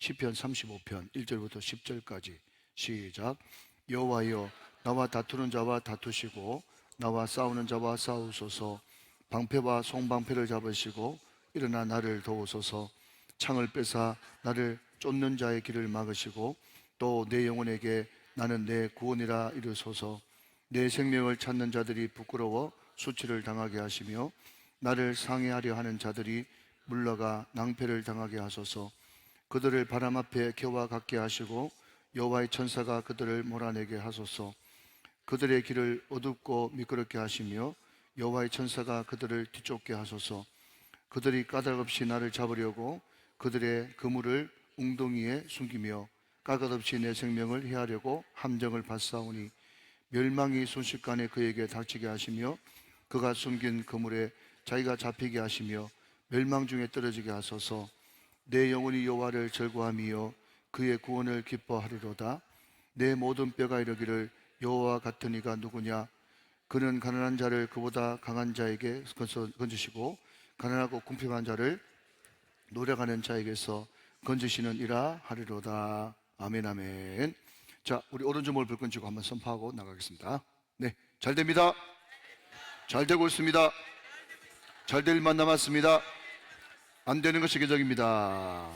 시편 35편 1절부터 10절까지 시작. 여호와여, 나와 다투는 자와 다투시고 나와 싸우는 자와 싸우소서. 방패와 송방패를 잡으시고 일어나 나를 도우소서. 창을 뺏어 나를 쫓는 자의 길을 막으시고 또 내 영혼에게 나는 내 구원이라 이르소서. 내 생명을 찾는 자들이 부끄러워 수치를 당하게 하시며 나를 상해하려 하는 자들이 물러가 낭패를 당하게 하소서. 그들을 바람 앞에 겨와 같게 하시고 여호와의 천사가 그들을 몰아내게 하소서. 그들의 길을 어둡고 미끄럽게 하시며 여호와의 천사가 그들을 뒤쫓게 하소서. 그들이 까닭없이 나를 잡으려고 그들의 그물을 웅덩이에 숨기며 까닭없이 내 생명을 해하려고 함정을 받사오니 멸망이 순식간에 그에게 닥치게 하시며 그가 숨긴 그물에 자기가 잡히게 하시며 멸망 중에 떨어지게 하소서. 내 영혼이 여호와를 절거하며 그의 구원을 기뻐하리로다. 내 모든 뼈가 이르기를 여호와 같은 이가 누구냐. 그는 가난한 자를 그보다 강한 자에게 건지시고 가난하고 궁핍한 자를 노력하는 자에게서 건지시는 이라 하리로다. 아멘, 아멘. 자, 우리 오른손을 불끈 쥐고 한번 선포하고 나가겠습니다. 네, 잘 됩니다. 잘 되고 있습니다. 잘 될 일만 남았습니다. 안 되는 것이 계적입니다.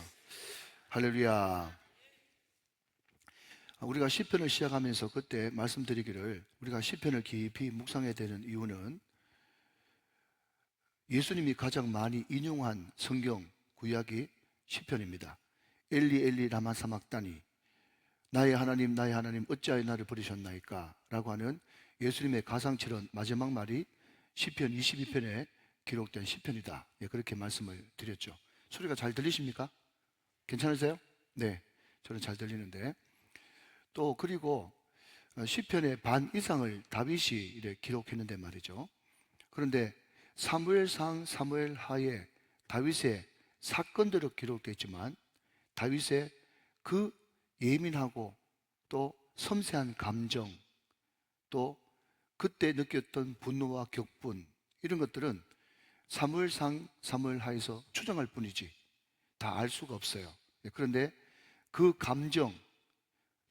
할렐루야. 우리가 시편을 시작하면서 그때 말씀드리기를 우리가 시편을 깊이 묵상해야 되는 이유는 예수님이 가장 많이 인용한 성경 구약이 시편입니다. 엘리 엘리 라마 사막다니, 나의 하나님 나의 하나님 어찌하여 나를 버리셨나이까 라고 하는 예수님의 가상처럼 마지막 말이 시편 22편에 기록된 시편이다. 예, 그렇게 말씀을 드렸죠. 소리가 잘 들리십니까? 괜찮으세요? 네, 저는 잘 들리는데. 또 그리고 시편의 반 이상을 다윗이 이렇게 기록했는데 말이죠. 그런데 사무엘상 사무엘하에 다윗의 사건대로 기록되어 있지만 다윗의 그 예민하고 또 섬세한 감정, 또 그때 느꼈던 분노와 격분, 이런 것들은 사무엘상 사무엘하에서 추정할 뿐이지 다 알 수가 없어요. 그런데 그 감정,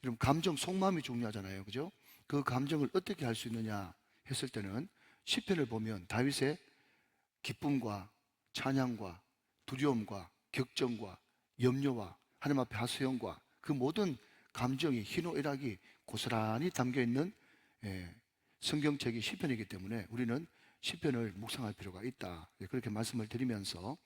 이런 감정 속마음이 중요하잖아요, 그죠? 그 감정을 어떻게 할 수 있느냐 했을 때는 시편을 보면 다윗의 기쁨과 찬양과 두려움과 격정과 염려와 하나님 앞에 하소연과 그 모든 감정이 희노애락이 고스란히 담겨있는 성경책이 시편이기 때문에 우리는 시편을 묵상할 필요가 있다. 그렇게 말씀을 드리면서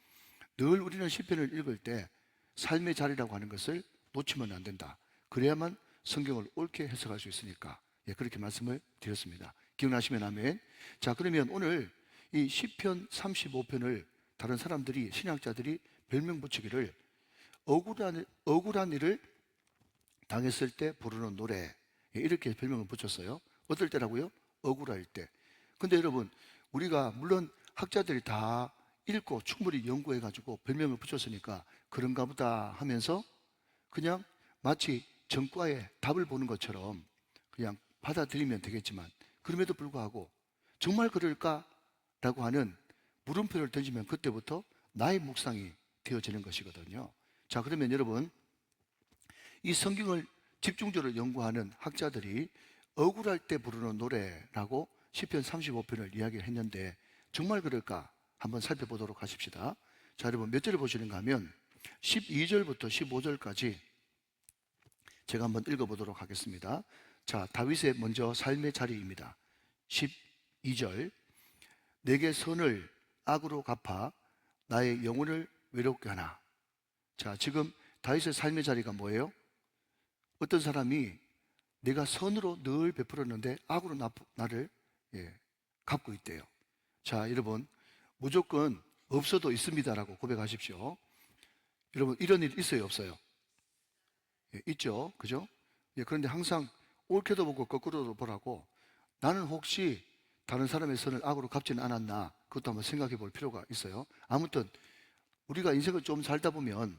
늘 우리는 시편을 읽을 때 삶의 자리라고 하는 것을 놓치면 안 된다. 그래야만 성경을 옳게 해석할 수 있으니까 그렇게 말씀을 드렸습니다. 기억나시면 아멘. 자, 그러면 오늘 이 시편 35편을 다른 사람들이, 신학자들이 별명 붙이기를 억울한 일을 당했을 때 부르는 노래, 이렇게 별명을 붙였어요. 어떨 때라고요? 억울할 때. 근데 여러분, 우리가 물론 학자들이 다 읽고 충분히 연구해가지고 별명을 붙였으니까 그런가 보다 하면서 그냥 마치 전과에 답을 보는 것처럼 그냥 받아들이면 되겠지만, 그럼에도 불구하고 정말 그럴까라고 하는 물음표를 던지면 그때부터 나의 묵상이 되어지는 것이거든요. 자, 그러면 여러분, 이 성경을 집중적으로 연구하는 학자들이 억울할 때 부르는 노래라고 시편 35편을 이야기했는데 정말 그럴까? 한번 살펴보도록 하십시다. 자, 여러분 몇 절을 보시는가 하면 12절부터 15절까지 제가 한번 읽어보도록 하겠습니다. 자, 다윗의 먼저 삶의 자리입니다. 12절, 내게 선을 악으로 갚아 나의 영혼을 외롭게 하나. 자, 지금 다윗의 삶의 자리가 뭐예요? 어떤 사람이 내가 선으로 늘 베풀었는데 악으로 나를 갚고 있대요. 자, 여러분 무조건 없어도 있습니다라고 고백하십시오. 여러분 이런 일 있어요, 없어요? 있죠, 그죠? 그런데 항상 옳게도 보고 거꾸로도 보라고, 나는 혹시 다른 사람의 선을 악으로 갚지는 않았나, 그것도 한번 생각해 볼 필요가 있어요. 아무튼 우리가 인생을 좀 살다 보면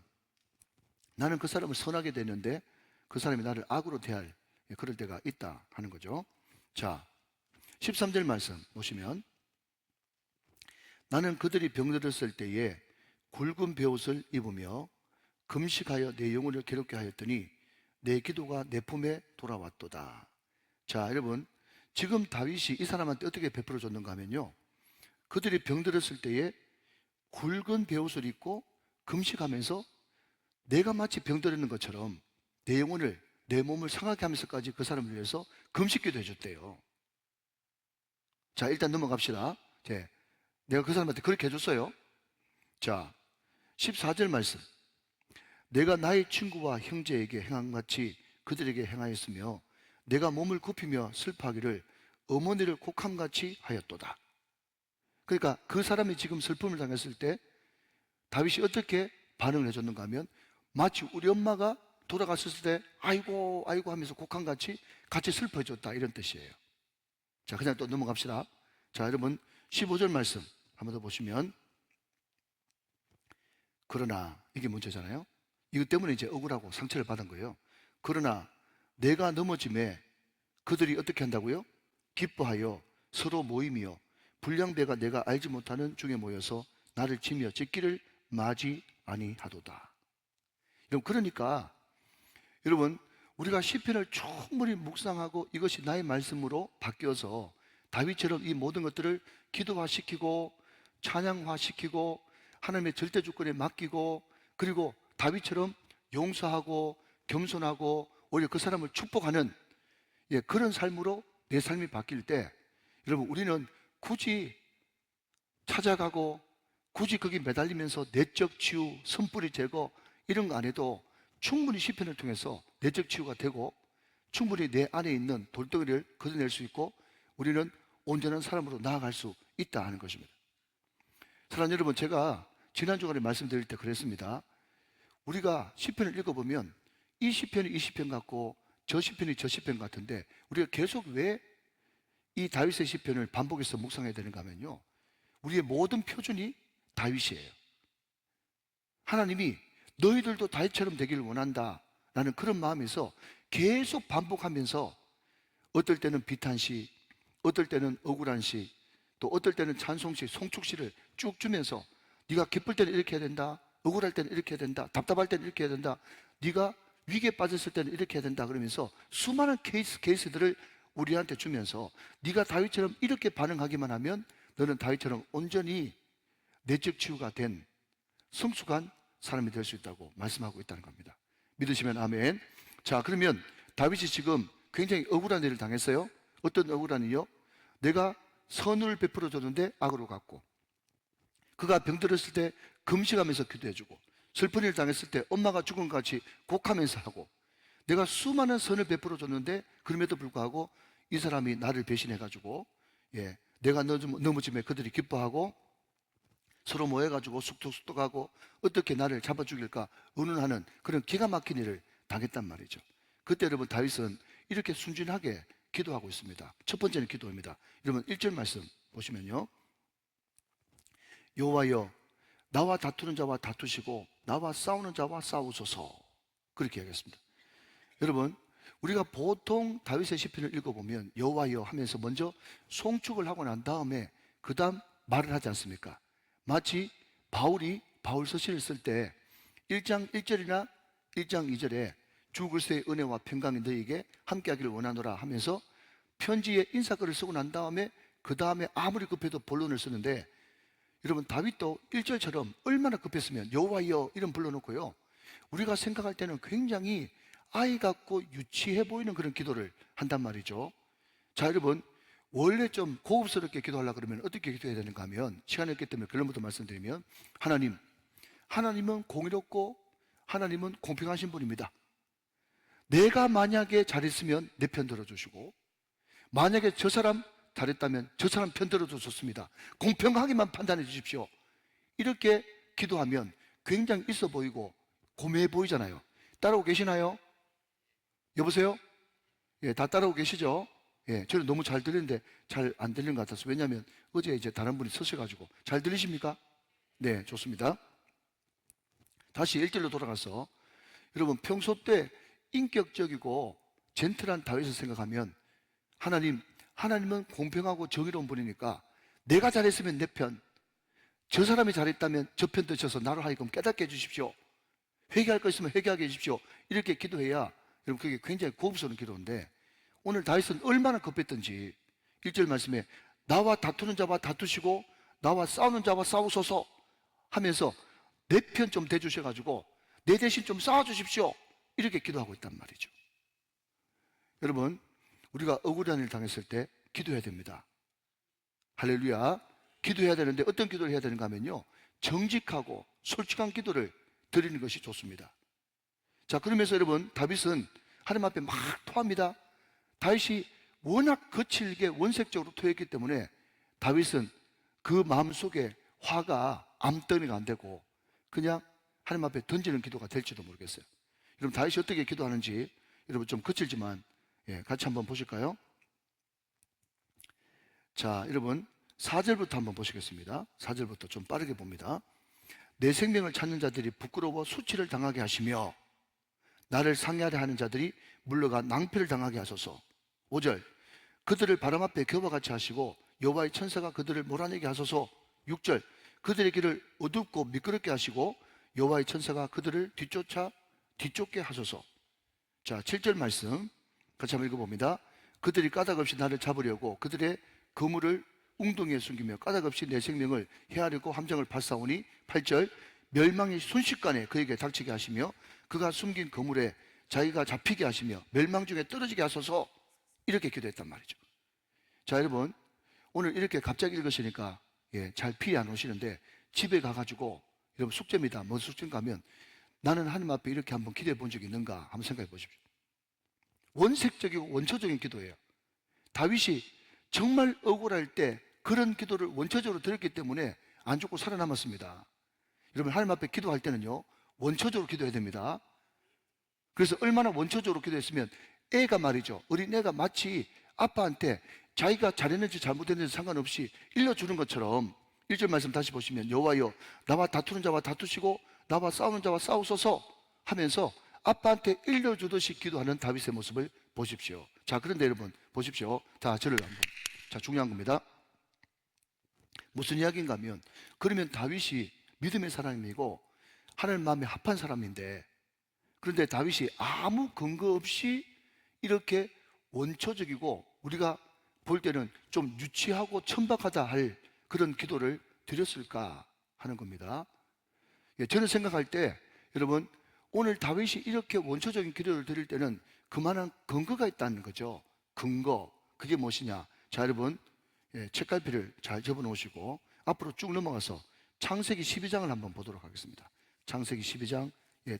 나는 그 사람을 선하게 되는데 그 사람이 나를 악으로 대할 그럴 때가 있다 하는 거죠. 자, 13절 말씀 보시면, 나는 그들이 병들었을 때에 굵은 베옷을 입으며 금식하여 내 영혼을 괴롭게 하였더니 내 기도가 내 품에 돌아왔도다. 자, 여러분, 지금 다윗이 이 사람한테 어떻게 베풀어 줬는가 하면요, 그들이 병들었을 때에 굵은 베옷을 입고 금식하면서 내가 마치 병들었는 것처럼 내 영혼을, 내 몸을 상하게 하면서까지 그 사람을 위해서 금식기도 해줬대요. 자, 일단 넘어갑시다. 내가 그 사람한테 그렇게 해줬어요. 자, 14절 말씀. 내가 나의 친구와 형제에게 행한 같이 그들에게 행하였으며 내가 몸을 굽히며 슬퍼하기를 어머니를 곡함같이 하였도다. 그러니까 그 사람이 지금 슬픔을 당했을 때 다윗이 어떻게 반응을 해줬는가 하면 마치 우리 엄마가 돌아갔을 때 아이고 아이고 하면서 곡함같이 같이 슬퍼해줬다, 이런 뜻이에요. 자, 그냥 또 넘어갑시다. 자, 여러분 15절 말씀 한번 더 보시면, 그러나, 이게 문제잖아요. 이것 때문에 이제 억울하고 상처를 받은 거예요. 그러나 내가 넘어짐에 그들이 어떻게 한다고요? 기뻐하여 서로 모이며 불량배가 내가 알지 못하는 중에 모여서 나를 치며 찢기를 마지 아니하도다. 그러니까 여러분, 우리가 시편을 충분히 묵상하고 이것이 나의 말씀으로 바뀌어서 다윗처럼 이 모든 것들을 기도화시키고 찬양화시키고 하나님의 절대 주권에 맡기고, 그리고 다윗처럼 용서하고 겸손하고 오히려 그 사람을 축복하는 그런 삶으로 내 삶이 바뀔 때, 여러분, 우리는 굳이 찾아가고 굳이 거기 매달리면서 내적 치유, 선뿌리 제거 이런 거 안 해도 충분히 시편을 통해서 내적 치유가 되고 충분히 내 안에 있는 돌덩이를 걷어낼 수 있고 우리는 온전한 사람으로 나아갈 수 있다 하는 것입니다. 사랑하는 여러분, 제가 지난 주간에 말씀드릴 때 그랬습니다. 우리가 시편을 읽어보면 이 시편이 이 시편 같고 저 시편이 저 시편 같은데 우리가 계속 왜 이 다윗의 시편을 반복해서 묵상해야 되는가 하면요, 우리의 모든 표준이 다윗이에요. 하나님이 너희들도 다윗처럼 되기를 원한다 라는 그런 마음에서 계속 반복하면서 어떨 때는 비탄시, 어떨 때는 억울한 시, 또 어떨 때는 찬송시, 송축시를 쭉 주면서 네가 기쁠 때는 이렇게 해야 된다, 억울할 때는 이렇게 해야 된다, 답답할 때는 이렇게 해야 된다, 네가 위기에 빠졌을 때는 이렇게 해야 된다, 그러면서 수많은 케이스들을 우리한테 주면서 네가 다윗처럼 이렇게 반응하기만 하면 너는 다윗처럼 온전히 내적 치유가 된 성숙한 사람이 될 수 있다고 말씀하고 있다는 겁니다. 믿으시면 아멘. 자, 그러면 다윗이 지금 굉장히 억울한 일을 당했어요. 어떤 억울한 일이요? 내가 선을 베풀어 줬는데 악으로 갔고, 그가 병들었을 때 금식하면서 기도해주고, 슬픈 일을 당했을 때 엄마가 죽은 것 같이 곡하면서 하고, 내가 수많은 선을 베풀어 줬는데 그럼에도 불구하고 이 사람이 나를 배신해가지고 내가 넘어짐에 그들이 기뻐하고 서로 모여가지고 쑥덕쑥덕하고 어떻게 나를 잡아 죽일까 의논하는 그런 기가 막힌 일을 당했단 말이죠. 그때 여러분, 다윗은 이렇게 순진하게 기도하고 있습니다. 첫 번째는 기도입니다. 여러분 1절 말씀 보시면요, 여호와여 나와 다투는 자와 다투시고 나와 싸우는 자와 싸우소서, 그렇게 하겠습니다. 여러분, 우리가 보통 다윗의 시편을 읽어보면 여호와여 하면서 먼저 송축을 하고 난 다음에 그 다음 말을 하지 않습니까? 마치 바울이 바울 서신을 쓸 때 1장 1절이나 1장 2절에 주 그리스도의 은혜와 평강이 너희에게 함께하기를 원하노라 하면서 편지에 인사글을 쓰고 난 다음에 그 다음에 아무리 급해도 본론을 쓰는데, 여러분 다윗도 1절처럼 얼마나 급했으면 여호와여 이름 불러놓고요, 우리가 생각할 때는 굉장히 아이 같고 유치해 보이는 그런 기도를 한단 말이죠. 자, 여러분, 원래 좀 고급스럽게 기도하려고 그러면 어떻게 기도해야 되는가 하면, 시간이 없기 때문에 결론부터 말씀드리면, 하나님은 공의롭고 하나님은 공평하신 분입니다. 내가 만약에 잘했으면 내 편 들어주시고, 만약에 저 사람 잘했다면 저 사람 편 들어도 좋습니다. 공평하게만 판단해 주십시오. 이렇게 기도하면 굉장히 있어 보이고 고매해 보이잖아요. 따라오고 계시나요? 여보세요? 다 따라오고 계시죠? 저는 너무 잘 들리는데 잘 안 들리는 것 같아서, 왜냐하면 어제 이제 다른 분이 서셔가지고. 잘 들리십니까? 네, 좋습니다. 다시 1절로 돌아가서, 여러분 평소 때 인격적이고 젠틀한 다윗을 생각하면 하나님은 공평하고 정의로운 분이니까 내가 잘했으면 내 편, 저 사람이 잘했다면 저 편 드셔서 나로 하여금 깨닫게 해주십시오. 회개할 거 있으면 회개하게 해주십시오. 이렇게 기도해야 여러분 그게 굉장히 고급스러운 기도인데, 오늘 다윗은 얼마나 급했던지 1절 말씀에 나와 다투는 자와 다투시고 나와 싸우는 자와 싸우소서 하면서 내 편 좀 대주셔가지고 내 대신 좀 싸워주십시오, 이렇게 기도하고 있단 말이죠. 여러분, 우리가 억울한 일 당했을 때 기도해야 됩니다. 할렐루야. 기도해야 되는데 어떤 기도를 해야 되는가 하면요, 정직하고 솔직한 기도를 드리는 것이 좋습니다. 자, 그러면서 여러분, 다윗은 하나님 앞에 막 토합니다. 다윗이 워낙 거칠게 원색적으로 토했기 때문에 다윗은 그 마음속에 화가 암덩이가 안 되고 그냥 하나님 앞에 던지는 기도가 될지도 모르겠어요. 여러분, 다윗이 어떻게 기도하는지 여러분 좀 거칠지만 같이 한번 보실까요? 자, 여러분 4절부터 한번 보시겠습니다. 4절부터 좀 빠르게 봅니다. 내 생명을 찾는 자들이 부끄러워 수치를 당하게 하시며 나를 상해하려 하는 자들이 물러가 낭패를 당하게 하소서. 5절, 그들을 바람 앞에 겨와 같이 하시고 여호와의 천사가 그들을 몰아내게 하소서. 6절, 그들의 길을 어둡고 미끄럽게 하시고 여호와의 천사가 그들을 뒤쫓게 하소서. 자, 7절 말씀 같이 한번 읽어봅니다. 그들이 까닭없이 나를 잡으려고 그들의 그물을 웅덩이에 숨기며 까닭없이 내 생명을 헤아리고 함정을 발사오니. 8절, 멸망이 순식간에 그에게 닥치게 하시며 그가 숨긴 그물에 자기가 잡히게 하시며 멸망 중에 떨어지게 하소서. 이렇게 기도했단 말이죠. 자, 여러분, 오늘 이렇게 갑자기 읽으시니까 잘 피해 안 오시는데 집에 가가지고, 여러분 숙제입니다. 뭔 숙제인가 하면 나는 하나님 앞에 이렇게 한번 기도해 본 적이 있는가 한번 생각해 보십시오. 원색적이고 원초적인 기도예요. 다윗이 정말 억울할 때 그런 기도를 원초적으로 드렸기 때문에 안 죽고 살아남았습니다. 여러분, 하나님 앞에 기도할 때는요, 원초적으로 기도해야 됩니다. 그래서 얼마나 원초적으로 기도했으면 애가 말이죠, 어린애가 마치 아빠한테 자기가 잘했는지 잘못했는지 상관없이 일러주는 것처럼 1절 말씀 다시 보시면 여호와여 나와 다투는 자와 다투시고 나와 싸우는 자와 싸우소서 하면서 아빠한테 일러주듯이 기도하는 다윗의 모습을 보십시오. 자, 그런데 여러분 보십시오. 자, 저를 한번, 자, 중요한 겁니다. 무슨 이야기인가 하면, 그러면 다윗이 믿음의 사람이고 하나님 마음에 합한 사람인데, 그런데 다윗이 아무 근거 없이 이렇게 원초적이고 우리가 볼 때는 좀 유치하고 천박하다 할 그런 기도를 드렸을까 하는 겁니다. 저는 생각할 때 여러분, 오늘 다윗이 이렇게 원초적인 기도를 드릴 때는 그만한 근거가 있다는 거죠. 근거, 그게 무엇이냐? 자, 여러분 책갈피를 잘 접어 놓으시고 앞으로 쭉 넘어가서 창세기 12장을 한번 보도록 하겠습니다. 창세기 12장,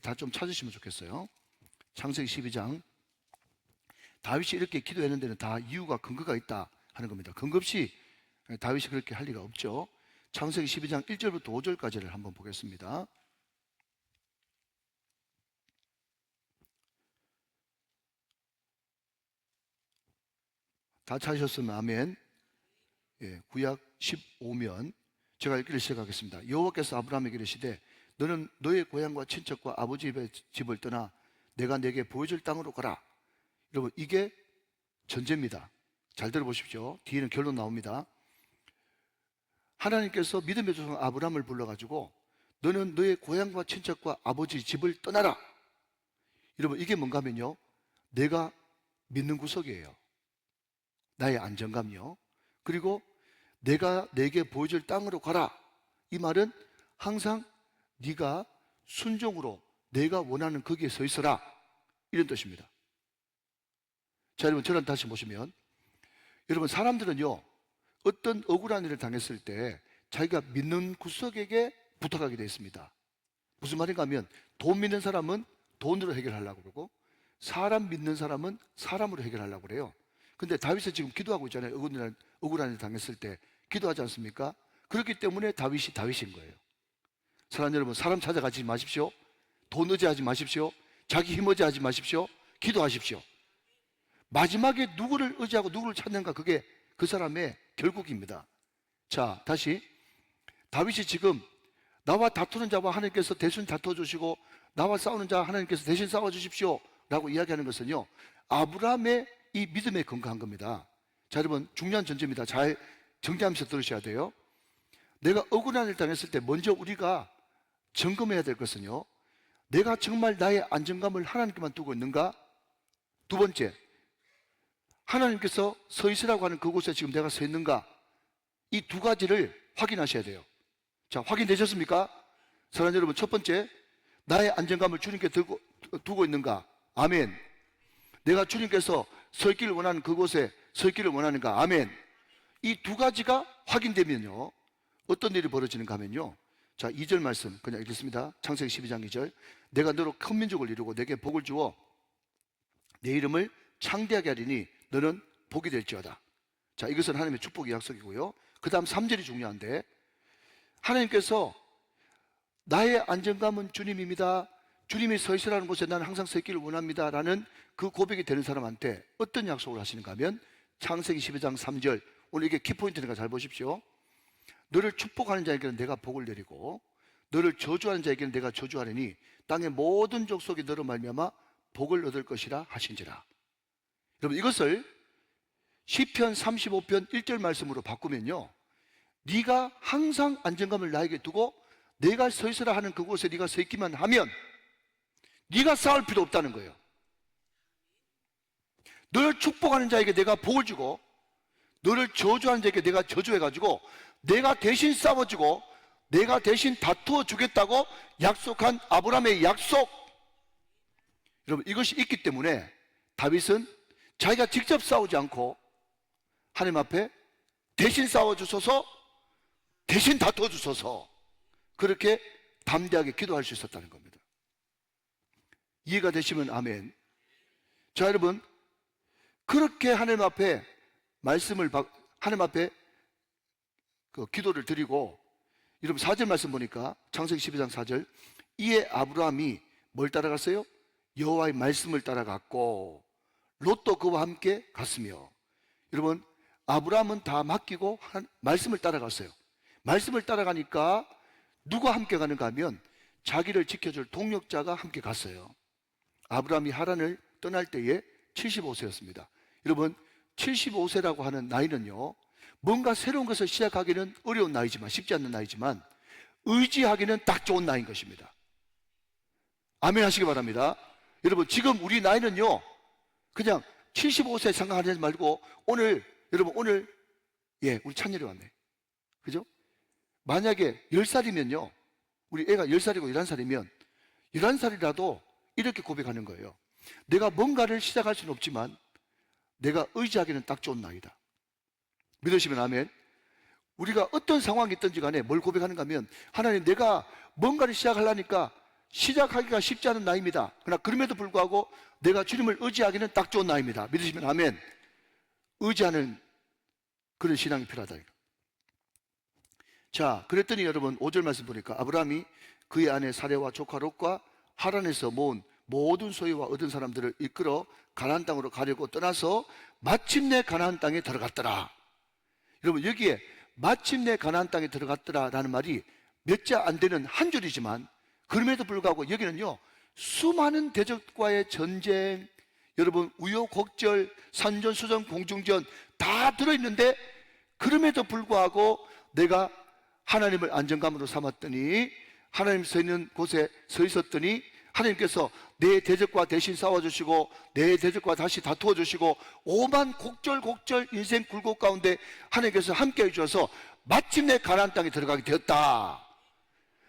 다 좀 찾으시면 좋겠어요. 창세기 12장. 다윗이 이렇게 기도하는 데는 다 이유가, 근거가 있다 하는 겁니다. 근거 없이 다윗이 그렇게 할 리가 없죠. 창세기 12장 1절부터 5절까지를 한번 보겠습니다. 다 찾으셨으면 아멘. 구약 15면 제가 읽기를 시작하겠습니다. 여호와께서 아브라함에게 이르시되 너는 너의 고향과 친척과 아버지의 집을 떠나 내가 내게 보여줄 땅으로 가라. 여러분, 이게 전제입니다. 잘 들어보십시오. 뒤에는 결론 나옵니다. 하나님께서 믿음의 조상 아브라함을 불러가지고 너는 너의 고향과 친척과 아버지 집을 떠나라. 여러분, 이게 뭔가 하면요, 내가 믿는 구석이에요. 나의 안정감이요. 그리고 내가 내게 보여줄 땅으로 가라. 이 말은 항상 네가 순종으로 내가 원하는 거기에 서 있어라, 이런 뜻입니다. 자, 여러분, 저를 다시 보시면, 여러분, 사람들은요 어떤 억울한 일을 당했을 때 자기가 믿는 구석에게 부탁하게 되어 있습니다. 무슨 말인가 하면, 돈 믿는 사람은 돈으로 해결하려고 그러고 사람 믿는 사람은 사람으로 해결하려고 그래요. 근데 다윗이 지금 기도하고 있잖아요. 억울한 일 당했을 때 기도하지 않습니까? 그렇기 때문에 다윗이 다윗인 거예요. 사랑 여러분, 사람 찾아가지 마십시오. 돈 의지하지 마십시오. 자기 힘 의지하지 마십시오. 기도하십시오. 마지막에 누구를 의지하고 누구를 찾는가, 그게 그 사람의 결국입니다. 자, 다시 다윗이 지금 나와 다투는 자와 하나님께서 대신 다투어 주시고 나와 싸우는 자 하나님께서 대신 싸워 주십시오 라고 이야기하는 것은요, 아브라함의 이 믿음에 근거한 겁니다. 자, 여러분, 중요한 전제입니다. 잘 정리하면서 들으셔야 돼요. 내가 억울한 일 당했을 때 먼저 우리가 점검해야 될 것은요, 내가 정말 나의 안정감을 하나님께만 두고 있는가? 두 번째, 하나님께서 서 있으라고 하는 그곳에 지금 내가 서 있는가? 이 두 가지를 확인하셔야 돼요. 자, 확인되셨습니까? 사랑하는 여러분, 첫 번째, 나의 안정감을 주님께 두고 있는가? 아멘. 내가 주님께서 서 있기를 원하는 그곳에 서 있기를 원하는가? 아멘. 이 두 가지가 확인되면요, 어떤 일이 벌어지는가 하면요, 자, 2절 말씀 그냥 읽겠습니다. 창세기 12장 2절. 내가 너로 큰 민족을 이루고 내게 복을 주어 내 이름을 창대하게 하리니 너는 복이 될지어다. 자, 이것은 하나님의 축복의 약속이고요. 그 다음 3절이 중요한데, 하나님께서 나의 안정감은 주님입니다, 주님이 서 있으라는 곳에 나는 항상 서 있기를 원합니다 라는 그 고백이 되는 사람한테 어떤 약속을 하시는가 하면, 창세기 12장 3절, 오늘 이게 키포인트니까 잘 보십시오. 너를 축복하는 자에게는 내가 복을 내리고 너를 저주하는 자에게는 내가 저주하리니 땅의 모든 족속이 너로 말미암아 복을 얻을 것이라 하신지라. 여러분, 이것을 시편 35편 1절 말씀으로 바꾸면요, 네가 항상 안정감을 나에게 두고 내가 서 있으라 하는 그곳에 네가 서 있기만 하면 네가 싸울 필요 없다는 거예요. 너를 축복하는 자에게 내가 복을 주고 너를 저주하는 자에게 내가 저주해가지고 내가 대신 싸워주고 내가 대신 다투어 주겠다고 약속한 아브라함의 약속, 여러분, 이것이 있기 때문에 다윗은 자기가 직접 싸우지 않고 하나님 앞에 대신 싸워주소서, 대신 다투어 주소서, 그렇게 담대하게 기도할 수 있었다는 겁니다. 이해가 되시면 아멘. 자, 여러분, 그렇게 하나님 앞에 하나님 앞에 그 기도를 드리고, 여러분 4절 말씀 보니까 창세기 12장 4절, 이에 아브라함이 뭘 따라갔어요? 여호와의 말씀을 따라갔고 롯도 그와 함께 갔으며. 여러분, 아브라함은 다 맡기고 말씀을 따라갔어요. 말씀을 따라가니까 누가 함께 가는가 하면 자기를 지켜줄 동력자가 함께 갔어요. 아브라함이 하란을 떠날 때에 75세였습니다. 여러분, 75세라고 하는 나이는요, 뭔가 새로운 것을 시작하기는 어려운 나이지만, 쉽지 않는 나이지만 의지하기는 딱 좋은 나이인 것입니다. 아멘 하시기 바랍니다. 여러분, 지금 우리 나이는요, 그냥 75세 생각하지 말고 여러분 오늘 우리 찬열이 왔네, 그죠? 만약에 10살이면요, 우리 애가 10살이고 11살이면 11살이라도 이렇게 고백하는 거예요. 내가 뭔가를 시작할 수는 없지만 내가 의지하기는 딱 좋은 나이다. 믿으시면 아멘. 우리가 어떤 상황이 있든지 간에 뭘 고백하는가 하면, 하나님, 내가 뭔가를 시작하려니까 시작하기가 쉽지 않은 나이입니다. 그러나 그럼에도 불구하고 내가 주님을 의지하기는 딱 좋은 나이입니다. 믿으시면 아멘. 의지하는 그런 신앙이 필요하다. 자, 그랬더니 여러분 5절 말씀 보니까 아브라함이 그의 아내 사레와 조카 롯과 하란에서 모은 모든 소유와 얻은 사람들을 이끌어 가나안 땅으로 가려고 떠나서 마침내 가나안 땅에 들어갔더라. 여러분, 여기에 마침내 가나안 땅에 들어갔더라 라는 말이 몇 자 안 되는 한 줄이지만, 그럼에도 불구하고 여기는요, 수많은 대적과의 전쟁, 여러분 우여곡절, 산전수전, 공중전 다 들어있는데, 그럼에도 불구하고 내가 하나님을 안정감으로 삼았더니, 하나님 서 있는 곳에 서 있었더니 하나님께서 내 대적과 대신 싸워주시고 내 대적과 다시 다투어 주시고 오만 곡절곡절 인생 굴곡 가운데 하나님께서 함께 해주셔서 마침내 가나안 땅에 들어가게 되었다.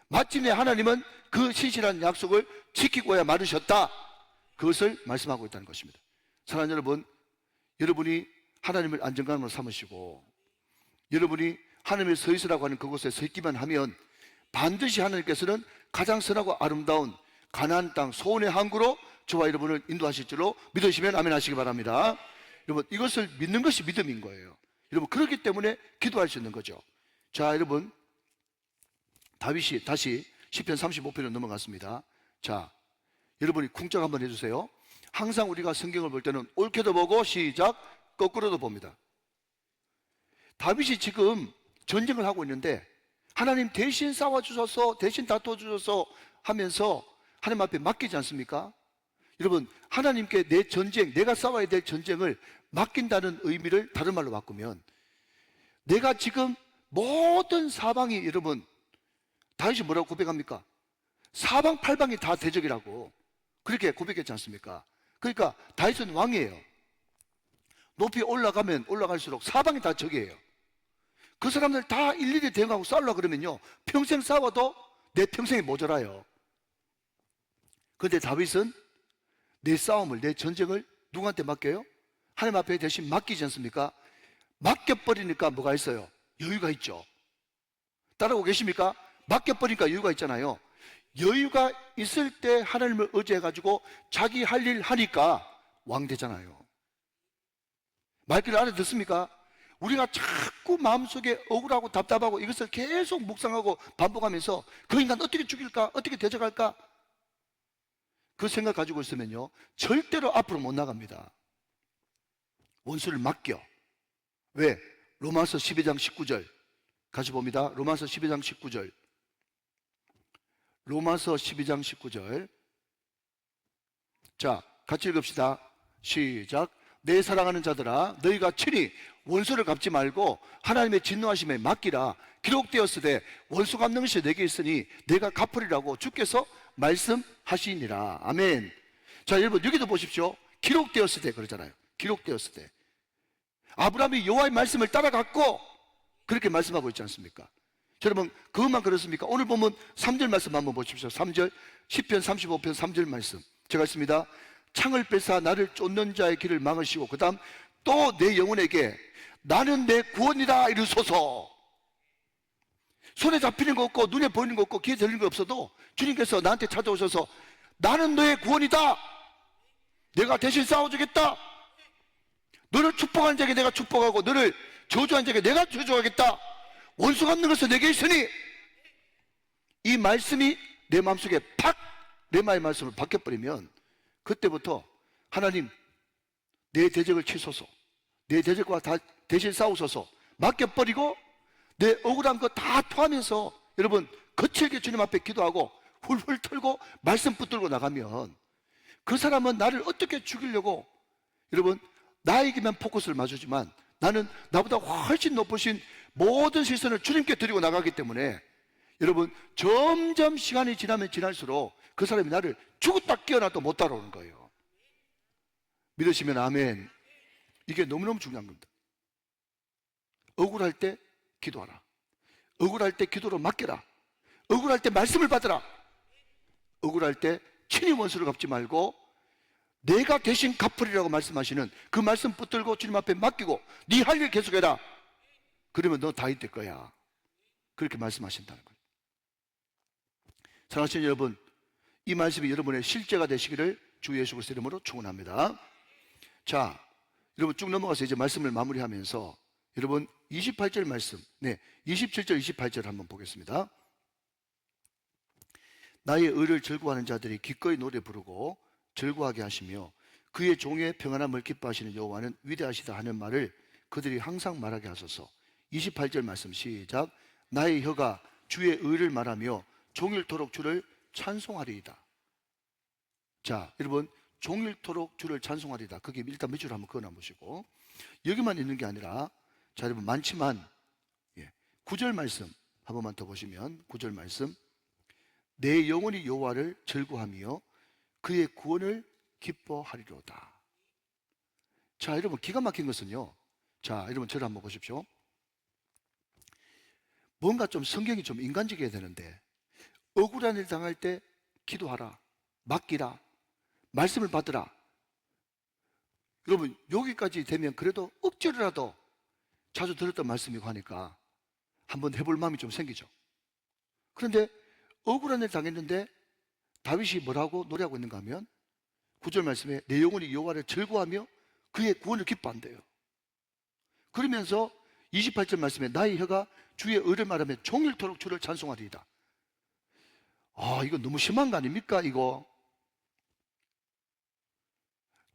마침내 하나님은 그 신실한 약속을 지키고야 말으셨다. 그것을 말씀하고 있다는 것입니다. 사랑하는 여러분, 여러분이 하나님을 안정감으로 삼으시고 여러분이 하나님의 서 있으라고 하는 그곳에 서 있기만 하면 반드시 하나님께서는 가장 선하고 아름다운 가나안 땅 소원의 항구로 저와 여러분을 인도하실 줄로 믿으시면 아멘 하시기 바랍니다. 여러분, 이것을 믿는 것이 믿음인 거예요. 여러분, 그렇기 때문에 기도할 수 있는 거죠. 자, 여러분, 다윗이 다시 시편 35편으로 넘어갔습니다. 자, 여러분이 쿵짝 한번 해주세요. 항상 우리가 성경을 볼 때는 옳게도 보고 시작 거꾸로도 봅니다. 다윗이 지금 전쟁을 하고 있는데 하나님 대신 싸워주셔서 대신 다투어주셔서 하면서 하나님 앞에 맡기지 않습니까? 여러분, 하나님께 내 전쟁, 내가 싸워야 될 전쟁을 맡긴다는 의미를 다른 말로 바꾸면, 내가 지금 모든 사방이, 여러분, 다윗이 뭐라고 고백합니까? 사방팔방이 다 대적이라고 그렇게 고백했지 않습니까? 그러니까 다윗은 왕이에요. 높이 올라가면 올라갈수록 사방이 다 적이에요. 그 사람들 다 일일이 대응하고 싸우려고 그러면요, 평생 싸워도 내 평생이 모자라요. 그런데 다윗은 내 싸움을, 내 전쟁을 누구한테 맡겨요? 하나님 앞에 대신 맡기지 않습니까? 맡겨버리니까 뭐가 있어요? 여유가 있죠. 따라오고 계십니까? 맡겨버리니까 여유가 있잖아요. 여유가 있을 때 하나님을 의지해가지고 자기 할 일 하니까 왕 되잖아요. 말귀를 알아듣습니까? 우리가 자꾸 마음속에 억울하고 답답하고 이것을 계속 묵상하고 반복하면서 그 인간 어떻게 죽일까? 어떻게 대적할까? 그 생각 가지고 있으면요, 절대로 앞으로 못 나갑니다. 원수를 맡겨. 왜? 로마서 12장 19절 같이 봅니다. 로마서 12장 19절. 로마서 12장 19절. 자, 같이 읽읍시다. 시작. 내 사랑하는 자들아, 너희가 친히 원수를 갚지 말고 하나님의 진노하심에 맡기라. 기록되었으되 원수 갚는 것이 내게 있으니 내가 갚으리라고 주께서 말씀하시니라. 아멘. 자, 여러분 여기도 보십시오. 기록되었으되 그러잖아요. 기록되었으되. 아브라함이 여호와의 말씀을 따라갔고 그렇게 말씀하고 있지 않습니까? 여러분 그것만 그렇습니까? 오늘 보면 3절 말씀 한번 보십시오. 3절 시편 35편 3절 말씀 제가 있습니다. 창을 뺏어 나를 쫓는 자의 길을 막으시고 그 다음 또 내 영혼에게 나는 내 구원이다 이르소서. 손에 잡히는 거 없고 눈에 보이는 거 없고 귀에 들리는 거 없어도 주님께서 나한테 찾아오셔서 나는 너의 구원이다. 내가 대신 싸워주겠다. 너를 축복하는 자에게 내가 축복하고 너를 저주하는 자에게 내가 저주하겠다. 원수 갚는 것은 내게 있으니. 이 말씀이 내 마음속에 팍 레마의 말씀을 바뀌어버리면 그때부터 하나님 내 대적을 치소서, 내 대적과 다 대신 싸우소서 맡겨버리고 내 억울한 거 다 토하면서 여러분 거칠게 주님 앞에 기도하고 훌훌 털고 말씀 붙들고 나가면 그 사람은 나를 어떻게 죽이려고 여러분 나에게만 포커스를 맞추지만 나는 나보다 훨씬 높으신 모든 시선을 주님께 드리고 나가기 때문에 여러분 점점 시간이 지나면 지날수록 그 사람이 나를 죽었다 깨어나도 못 따라오는 거예요. 믿으시면 아멘. 이게 너무너무 중요한 겁니다. 억울할 때 기도하라. 억울할 때 기도로 맡겨라. 억울할 때 말씀을 받으라. 억울할 때 친히 원수를 갚지 말고 내가 대신 갚으리라고 말씀하시는 그 말씀 붙들고 주님 앞에 맡기고 네 할 일 계속해라. 그러면 너 다윗 될 거야. 그렇게 말씀하신다는 거예요. 사랑하시는 여러분, 이 말씀이 여러분의 실제가 되시기를 주 예수 그리스도의 이름으로 축원합니다. 자, 여러분 쭉 넘어가서 이제 말씀을 마무리하면서 여러분 28절 말씀, 27절 28절 한번 보겠습니다. 나의 의를 즐거워하는 자들이 기꺼이 노래 부르고 즐거워하게 하시며 그의 종의 평안함을 기뻐하시는 여호와는 위대하시다 하는 말을 그들이 항상 말하게 하소서. 28절 말씀 시작. 나의 혀가 주의 의를 말하며 종일토록 주를 찬송하리이다. 자, 여러분 종일토록 주를 찬송하리이다. 그게 일단 몇 줄 한번 그어놔보시고 여기만 있는 게 아니라 자, 여러분 많지만 9절 말씀 한 번만 더 보시면 9절 말씀 내 영혼이 여호와를 즐거워하며 그의 구원을 기뻐하리로다. 자, 여러분 기가 막힌 것은요, 자, 여러분 저를 한번 보십시오. 뭔가 좀 성경이 좀 인간적이어야 되는데 억울한 일 당할 때 기도하라, 맡기라, 말씀을 받으라. 여러분 여기까지 되면 그래도 억지로라도 자주 들었던 말씀이고 하니까 한번 해볼 마음이 좀 생기죠. 그런데 억울한 일 당했는데 다윗이 뭐라고 노래하고 있는가 하면 9절 말씀에 내 영혼이 여호와를 즐거워하며 그의 구원을 기뻐한대요. 그러면서 28절 말씀에 나의 혀가 주의 의를 말하며 종일토록 주를 찬송하리이다. 아, 이거 너무 심한 거 아닙니까? 이거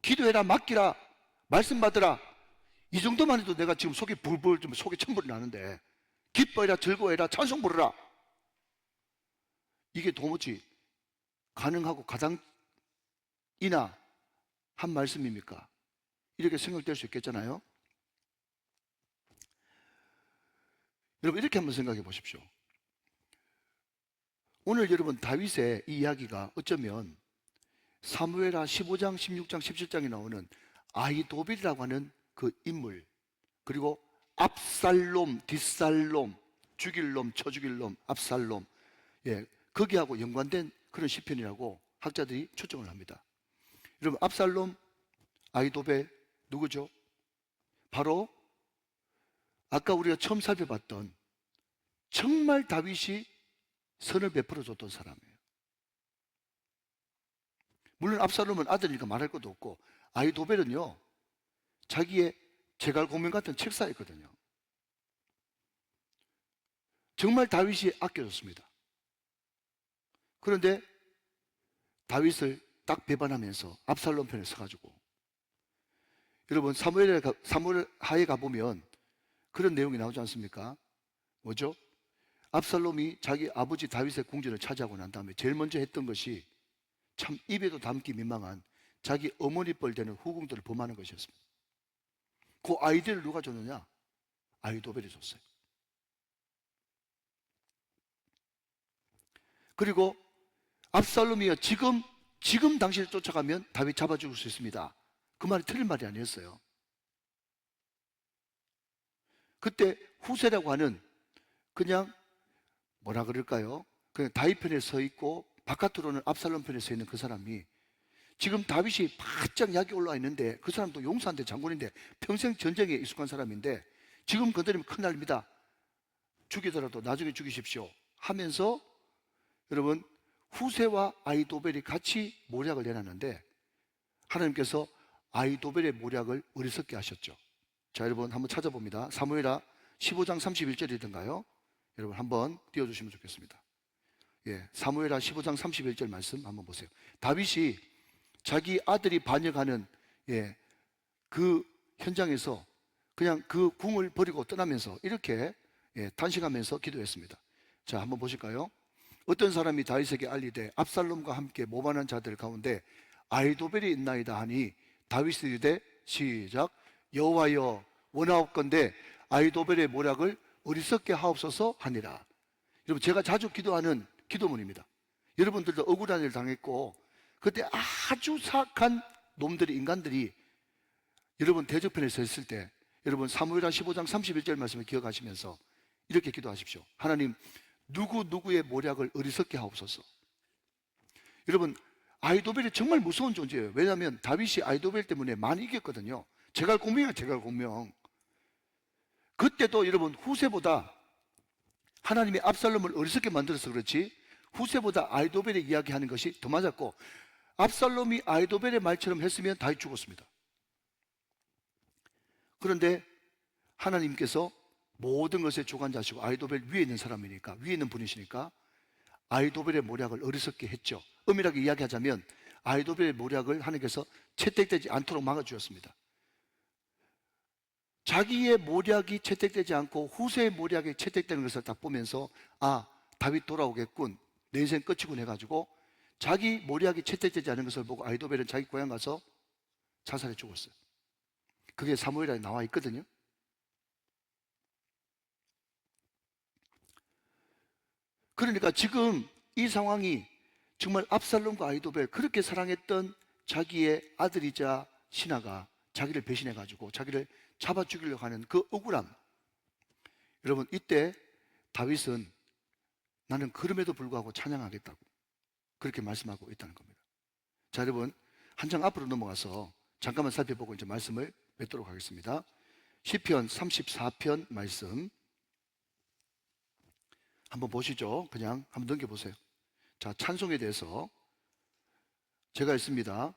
기도해라, 맡기라, 말씀 받으라. 이 정도만 해도 내가 지금 속이 불불 좀 속이 천불이 나는데 기뻐해라, 즐거워해라, 찬송 부르라. 이게 도무지 가능하고 가당이나 한 말씀입니까? 이렇게 생각될 수 있겠잖아요. 여러분 이렇게 한번 생각해 보십시오. 오늘 여러분 다윗의 이 이야기가 어쩌면 사무엘하 15장, 16장, 17장에 나오는 아히도벨이라고 하는 그 인물, 그리고 압살롬, 뒷살롬, 죽일 놈, 쳐 죽일 놈, 압살롬, 예, 거기하고 연관된 그런 시편이라고 학자들이 추정을 합니다. 여러분, 압살롬, 아히도벨 누구죠? 바로 아까 우리가 처음 살펴봤던 정말 다윗이 선을 베풀어 줬던 사람이에요. 물론 압살롬은 아들이니까 말할 것도 없고, 아히도벨은요 자기의 제갈공명 같은 책사였거든요. 정말 다윗이 아껴줬습니다. 그런데 다윗을 딱 배반하면서 압살롬 편에 서가지고, 여러분 사무엘 하에 가보면 그런 내용이 나오지 않습니까? 뭐죠? 압살롬이 자기 아버지 다윗의 궁전을 차지하고 난 다음에 제일 먼저 했던 것이 참 입에도 담기 민망한 자기 어머니 뻘 되는 후궁들을 범하는 것이었습니다. 그 아이디어를 누가 줬느냐? 아히도벨이 줬어요. 그리고 압살롬이요, 지금 당신을 쫓아가면 다윗 잡아 죽을 수 있습니다. 그 말이 틀린 말이 아니었어요. 그때 후세라고 하는, 그냥 뭐라 그럴까요? 그냥 다윗 편에 서 있고 바깥으로는 압살롬 편에 서 있는 그 사람이, 지금 다윗이 바짝 약이 올라와 있는데, 그 사람도 용사인데 장군인데 평생 전쟁에 익숙한 사람인데, 지금 건드리면 큰일 납니다. 죽이더라도 나중에 죽이십시오 하면서, 여러분 후세와 아히도벨이 같이 모략을 내놨는데 하나님께서 아히도벨의 모략을 어리석게 하셨죠. 자, 여러분 한번 찾아봅니다. 사무엘하 15장 31절이던가요? 여러분 한번 띄워주시면 좋겠습니다. 예, 사무엘하 15장 31절 말씀 한번 보세요. 다윗이 자기 아들이 반역하는, 예, 그 현장에서 그냥 그 궁을 버리고 떠나면서 이렇게, 예, 단식하면서 기도했습니다. 자, 한번 보실까요? 어떤 사람이 다윗에게 알리되 압살롬과 함께 모반한 자들 가운데 아히도벨이 있나이다 하니, 다윗이 이르되 시작, 여호와여 원하옵건대 아히도벨의 모략을 어리석게 하옵소서 하니라. 여러분 제가 자주 기도하는 기도문입니다. 여러분들도 억울한 일 당했고 그때 아주 사악한 놈들이, 인간들이 여러분 대적편에 서 있을 때, 여러분 사무엘하 15장 31절 말씀을 기억하시면서 이렇게 기도하십시오. 하나님, 누구의 모략을 어리석게 하옵소서. 여러분 아히도벨이 정말 무서운 존재예요. 왜냐하면 다윗이 아히도벨 때문에 많이 이겼거든요. 제갈공명이야, 제갈공명. 그때도 여러분 후세보다, 하나님이 압살롬을 어리석게 만들어서 그렇지 후세보다 아히도벨의 이야기하는 것이 더 맞았고, 압살롬이 아히도벨의 말처럼 했으면 다윗 죽었습니다. 그런데 하나님께서 모든 것의 주관자시고 아히도벨 위에 있는 사람이니까, 위에 있는 분이시니까 아히도벨의 모략을 어리석게 했죠. 엄밀하게 이야기하자면 아히도벨의 모략을 하나님께서 채택되지 않도록 막아주었습니다. 자기의 모략이 채택되지 않고 후세의 모략이 채택되는 것을 딱 보면서, 아, 다윗 돌아오겠군, 내 인생 끝이군 해가지고 자기 모략이 채택되지 않은 것을 보고 아히도벨은 자기 고향 가서 자살해 죽었어요. 그게 사무엘하에 나와 있거든요. 그러니까 지금 이 상황이 정말 압살롬과 아히도벨, 그렇게 사랑했던 자기의 아들이자 신하가 자기를 배신해가지고 자기를 잡아 죽이려고 하는 그 억울함. 여러분 이때 다윗은 나는 그럼에도 불구하고 찬양하겠다고 그렇게 말씀하고 있다는 겁니다. 자, 여러분 한 장 앞으로 넘어가서 잠깐만 살펴보고 이제 말씀을 맺도록 하겠습니다. 시편 34편 말씀 한번 보시죠. 그냥 한번 넘겨보세요. 자, 찬송에 대해서 제가 있습니다.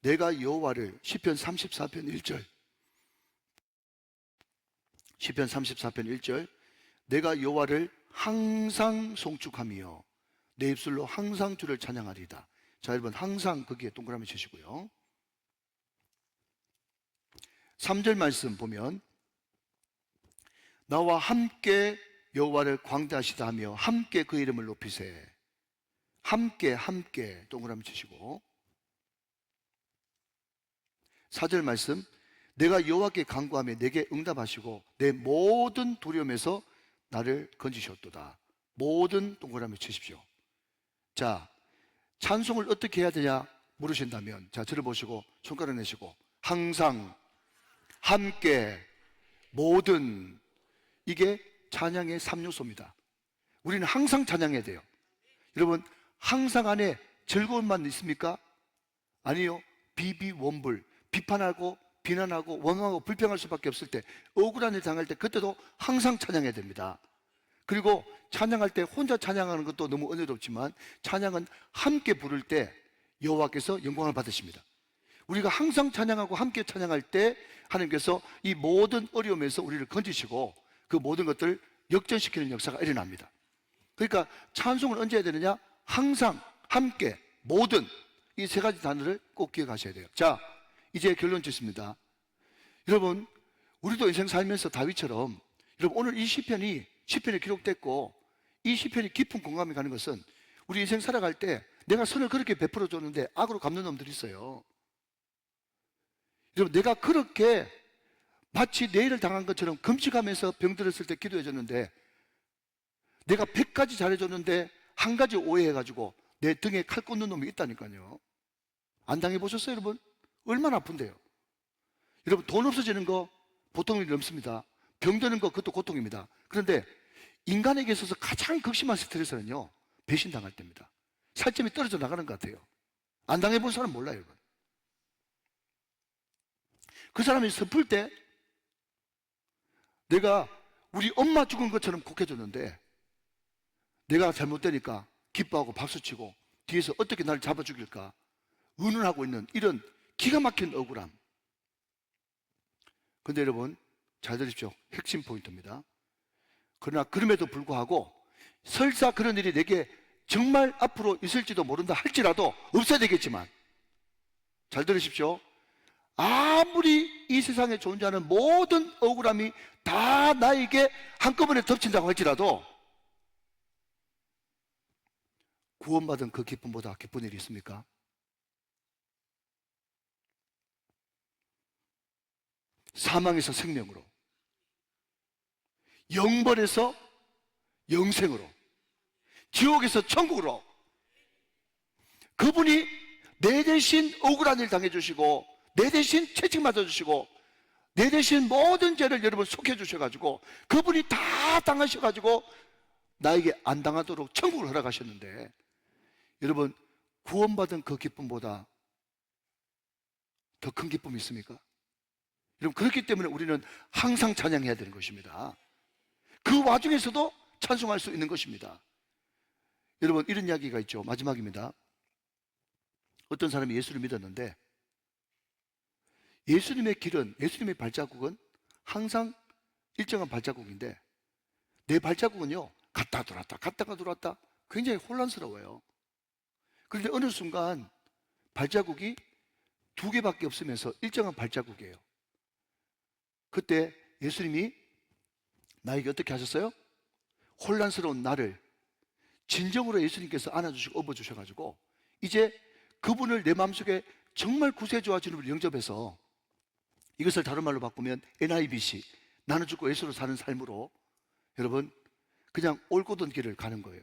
내가 여호와를, 시편 34편 1절, 시편 34편 1절, 내가 여호와를 항상 송축하며 내 입술로 항상 주를 찬양하리이다. 자, 여러분 항상 거기에 동그라미 치시고요. 3절 말씀 보면 나와 함께 여호와를 광대하시다 하며 함께 그 이름을 높이세. 함께 동그라미 치시고, 4절 말씀, 내가 여호와께 간구하며 내게 응답하시고 내 모든 두려움에서 나를 건지셨도다. 모든 동그라미 치십시오. 자, 찬송을 어떻게 해야 되냐 물으신다면, 자, 저를 보시고 손가락 내시고, 항상, 함께, 모든, 이게 찬양의 3요소입니다. 우리는 항상 찬양해야 돼요. 여러분, 항상 안에 즐거움만 있습니까? 아니요. 비비원불, 비판하고 비난하고 원망하고 불평할 수밖에 없을 때, 억울한 일 당할 때, 그때도 항상 찬양해야 됩니다. 그리고 찬양할 때 혼자 찬양하는 것도 너무 은혜롭지만, 찬양은 함께 부를 때 여호와께서 영광을 받으십니다. 우리가 항상 찬양하고 함께 찬양할 때 하나님께서 이 모든 어려움에서 우리를 건지시고 그 모든 것들을 역전시키는 역사가 일어납니다. 그러니까 찬송을 언제 해야 되느냐? 항상, 함께, 모든, 이 세 가지 단어를 꼭 기억하셔야 돼요. 자, 이제 결론 짓습니다. 여러분, 우리도 인생 살면서 다윗처럼, 여러분, 오늘 이 시편이 기록됐고 이 시편이 깊은 공감이 가는 것은, 우리 인생 살아갈 때 내가 선을 그렇게 베풀어 줬는데 악으로 갚는 놈들이 있어요. 여러분, 내가 그렇게 마치 내일을 당한 것처럼 금식하면서 병들었을 때 기도해 줬는데, 내가 100가지 잘해줬는데 한 가지 오해해가지고 내 등에 칼 꽂는 놈이 있다니까요. 안 당해보셨어요, 여러분? 얼마나 아픈데요. 여러분, 돈 없어지는 거 보통 일이 넘습니다. 병드는 거, 그것도 고통입니다. 그런데 인간에게 있어서 가장 극심한 스트레스는요, 배신당할 때입니다. 살점이 떨어져 나가는 것 같아요. 안 당해본 사람 몰라요, 여러분. 그 사람이 슬플 때 내가 우리 엄마 죽은 것처럼 곡해줬는데, 내가 잘못되니까 기뻐하고 박수치고 뒤에서 어떻게 나를 잡아 죽일까 의논하고 있는 이런 기가 막힌 억울함. 근데 여러분, 잘 들으십시오. 핵심 포인트입니다. 그러나 그럼에도 불구하고 설사 그런 일이 내게 정말 앞으로 있을지도 모른다 할지라도, 없어야 되겠지만, 잘 들으십시오. 아무리 이 세상에 존재하는 모든 억울함이 다 나에게 한꺼번에 덮친다고 할지라도, 구원받은 그 기쁨보다 기쁜 일이 있습니까? 사망에서 생명으로, 영벌에서 영생으로, 지옥에서 천국으로, 그분이 내 대신 억울한 일 당해주시고 내 대신 채찍 맞아주시고 내 대신 모든 죄를 여러분 속해주셔가지고, 그분이 다 당하셔가지고 나에게 안 당하도록 천국을 허락하셨는데, 여러분, 구원받은 그 기쁨보다 더 큰 기쁨이 있습니까? 여러분, 그렇기 때문에 우리는 항상 찬양해야 되는 것입니다. 그 와중에서도 찬송할 수 있는 것입니다. 여러분, 이런 이야기가 있죠. 마지막입니다. 어떤 사람이 예수를 믿었는데, 예수님의 길은, 예수님의 발자국은 항상 일정한 발자국인데, 내 발자국은요, 갔다 돌았다 갔다가 돌았다, 굉장히 혼란스러워요. 그런데 어느 순간 발자국이 2개밖에 없으면서 일정한 발자국이에요. 그때 예수님이 나에게 어떻게 하셨어요? 혼란스러운 나를 진정으로 예수님께서 안아주시고 업어주셔가지고, 이제 그분을 내 마음속에 정말 구세주와 주님을 영접해서, 이것을 다른 말로 바꾸면 NIBC, 나는 죽고 예수로 사는 삶으로 여러분 그냥 올곧은 길을 가는 거예요.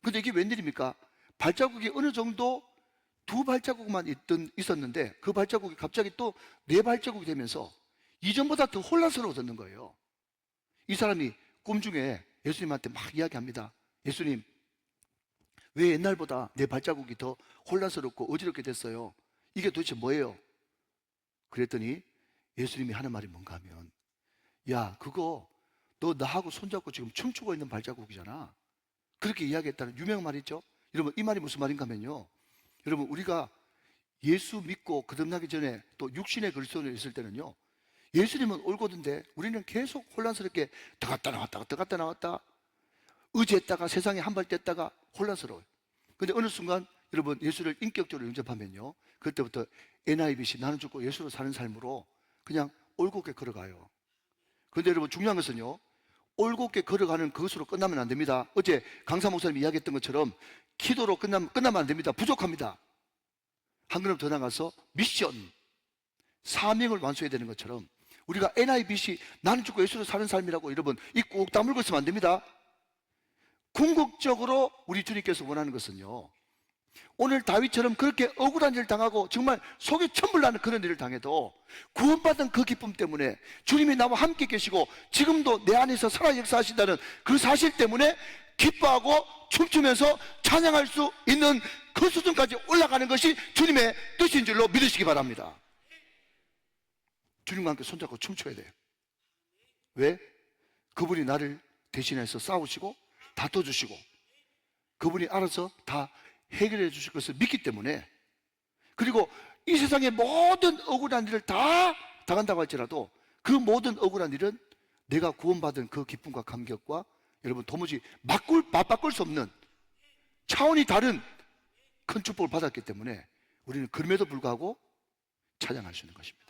근데 이게 웬일입니까? 발자국이 어느 정도 2발자국만 있었는데, 그 발자국이 갑자기 또 4발자국이 되면서 이전보다 더 혼란스러워졌는 거예요. 이 사람이 꿈 중에 예수님한테 막 이야기합니다. 예수님, 왜 옛날보다 내 발자국이 더 혼란스럽고 어지럽게 됐어요? 이게 도대체 뭐예요? 그랬더니 예수님이 하는 말이 뭔가 하면, 야, 그거 너 나하고 손잡고 지금 춤추고 있는 발자국이잖아. 그렇게 이야기했다는 유명한 말이 있죠. 여러분, 이 말이 무슨 말인가 하면요, 여러분, 우리가 예수 믿고 거듭나기 전에 또 육신의 그리스도인에 있을 때는요, 예수님은 올곧은데 우리는 계속 혼란스럽게 더 갔다 나왔다가 더 갔다 나왔다, 의지했다가 세상에 한 발 뗐다가 혼란스러워요. 근데 어느 순간 여러분 예수를 인격적으로 영접하면요, 그때부터 NIBC, 나는 죽고 예수로 사는 삶으로 그냥 올곧게 걸어가요. 그런데 여러분, 중요한 것은요, 올곧게 걸어가는 그것으로 끝나면 안 됩니다. 어제 강사 목사님이 이야기했던 것처럼 기도로 끝나면 안 됩니다. 부족합니다. 한 걸음 더 나가서 미션, 사명을 완수해야 되는 것처럼, 우리가 NIBC, 나는 죽고 예수로 사는 삶이라고 여러분 이 꼭 다물고 있으면 안 됩니다. 궁극적으로 우리 주님께서 원하는 것은요, 오늘 다윗처럼 그렇게 억울한 일을 당하고 정말 속이 천불 나는 그런 일을 당해도 구원받은 그 기쁨 때문에 주님이 나와 함께 계시고 지금도 내 안에서 살아 역사하신다는 그 사실 때문에 기뻐하고 춤추면서 찬양할 수 있는 그 수준까지 올라가는 것이 주님의 뜻인 줄로 믿으시기 바랍니다. 주님과 함께 손잡고 춤춰야 돼요. 왜? 그분이 나를 대신해서 싸우시고 다퉈주시고 그분이 알아서 다 해결해 주실 것을 믿기 때문에, 그리고 이 세상의 모든 억울한 일을 다 당한다고 할지라도 그 모든 억울한 일은 내가 구원받은 그 기쁨과 감격과 여러분 도무지 맞바꿀 수 없는 차원이 다른 큰 축복을 받았기 때문에 우리는 그럼에도 불구하고 찬양할 수 있는 것입니다.